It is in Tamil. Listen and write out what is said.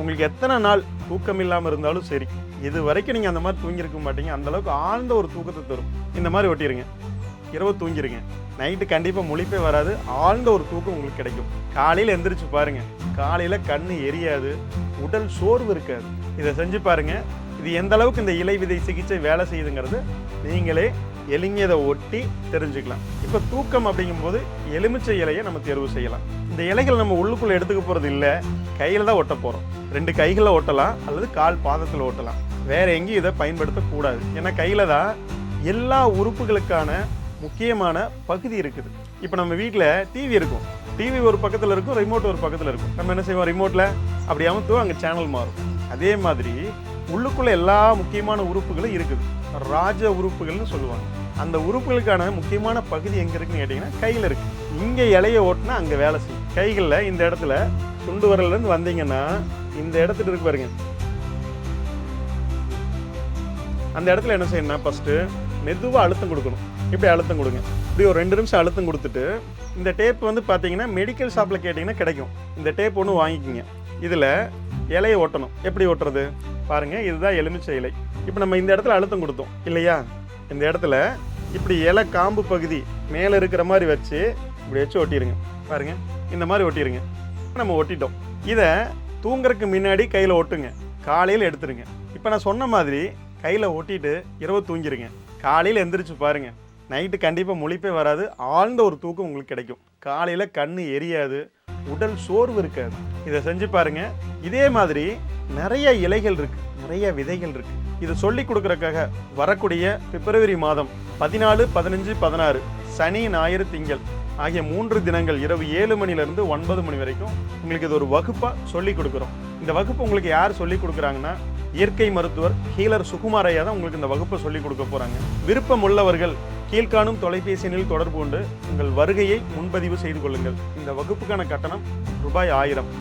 உங்களுக்கு எத்தனை நாள் தூக்கம் இல்லாமல் இருந்தாலும் சரி, இது வரைக்கும் நீங்கள் அந்த மாதிரி தூங்கியிருக்க மாட்டீங்க. அந்தளவுக்கு ஆழ்ந்த ஒரு தூக்கத்தை தரும். இந்த மாதிரி ஒட்டிடுங்க, இரவு தூங்கிடுங்க. நைட்டு கண்டிப்பாக முழிப்பே வராது, ஆழ்ந்த ஒரு தூக்கம் உங்களுக்கு கிடைக்கும். காலையில் எந்திரிச்சு பாருங்கள், காலையில் கண்ணு எரியாது, உடல் சோர்வு இருக்காது. இதை செஞ்சு பாருங்கள். இது எந்த அளவுக்கு இந்த இலை விதை சிகிச்சை வேலை செய்யுதுங்கிறது நீங்களே எளிமையதை ஒட்டி தெரிஞ்சுக்கலாம். இப்போ தூக்கம் அப்படிங்கும்போது எலுமிச்சை இலையை நம்ம தேர்வு செய்யலாம். இந்த இலைகள் நம்ம உள்ளுக்குள்ளே எடுத்துக்க போகிறது இல்லை, கையில் தான் ஒட்ட போகிறோம். 2 கைகளில் ஒட்டலாம் அல்லது கால் பாதத்தில் ஒட்டலாம். வேற எங்கேயும் இதை பயன்படுத்தக்கூடாது. ஏன்னா கையில் தான் எல்லா உறுப்புகளுக்கான முக்கியமான பகுதி இருக்குது. இப்போ நம்ம வீட்டில் டிவி இருக்கும், டிவி ஒரு பக்கத்தில் இருக்கும், ரிமோட் ஒரு பக்கத்தில் இருக்கும். நம்ம என்ன செய்வோம், ரிமோட்டில் அப்படி அமுத்துவோம், அங்கே சேனல் மாறும். அதே மாதிரி உள்ளுக்குள்ளே எல்லா முக்கியமான உறுப்புகளும் இருக்குது, ராஜ உறுப்புகள்னு சொல்லுவாங்க. அந்த உறுப்புகளுக்கான முக்கியமான பகுதி எங்கே இருக்குன்னு கேட்டிங்கன்னா கையில் இருக்குது. இங்கே இலையை ஓட்டினா அங்கே வேலை செய்யும். கைகளில் இந்த இடத்துல சுண்டு வரலேருந்து வந்தீங்கன்னா இந்த இடத்துல இருக்கு பாருங்க, அந்த இடத்துல என்ன செய்யணும்னா ஃபஸ்ட்டு மெதுவாக அழுத்தம் கொடுக்கணும். இப்படி அழுத்தம் கொடுங்க. இப்படி ஒரு 2 நிமிஷம் அழுத்தம் கொடுத்துட்டு, இந்த டேப் வந்து பார்த்தீங்கன்னா மெடிக்கல் ஷாப்பில் கேட்டிங்கன்னா கிடைக்கும். இந்த டேப் ஒன்று வாங்கிக்கிங்க. இதில் இலையை ஒட்டணும். எப்படி ஒட்டுறது பாருங்கள், இதுதான் எலுமிச்சை இலை. இப்போ நம்ம இந்த இடத்துல அழுத்தம் கொடுத்தோம் இல்லையா, இந்த இடத்துல இப்படி இலை காம்பு பகுதி மேலே இருக்கிற மாதிரி வச்சு இப்படி வச்சு ஒட்டிடுங்க. பாருங்கள், இந்த மாதிரி ஒட்டிடுங்க. நம்ம ஒட்டிட்டோம். இதை தூங்குறதுக்கு முன்னாடி கையில் ஒட்டுங்க, காலையில் எடுத்துருங்க. இப்போ நான் சொன்ன மாதிரி கையில் ஒட்டிட்டு இரவு தூங்கிடுங்க. காலையில் எந்திரிச்சு பாருங்கள், நைட்டு கண்டிப்பாக முழிப்பே வராது, ஆழ்ந்த ஒரு தூக்கம் உங்களுக்கு கிடைக்கும். காலையில் கண்ணு எரியாது, உடல் சோர்வு இருக்காது. இதை செஞ்சு பாருங்கள். இதே மாதிரி நிறைய இலைகள் இருக்குது, நிறைய விதைகள் இருக்குது. இதை சொல்லி கொடுக்குறக்காக வரக்கூடிய பிப்ரவரி மாதம் 14, 15, 16 சனி, ஞாயிறு, திங்கள் ஆகிய 3 தினங்கள் இரவு 7 மணிலேருந்து 9 மணி வரைக்கும் உங்களுக்கு இது ஒரு வகுப்பாக சொல்லி கொடுக்குறோம். இந்த வகுப்பு உங்களுக்கு யார் சொல்லி கொடுக்குறாங்கன்னா இயற்கை மருத்துவர் ஹீலர் சுகுமார் ஐயா தான் உங்களுக்கு இந்த வகுப்பை சொல்லி கொடுக்க போகிறாங்க. விருப்பம் உள்ளவர்கள் கீழ்காணும் தொலைபேசி எண்ணில் தொடர்பு கொண்டு உங்கள் வருகையை முன்பதிவு செய்து கொள்ளுங்கள். இந்த வகுப்புக்கான கட்டணம் ரூபாய் 1000.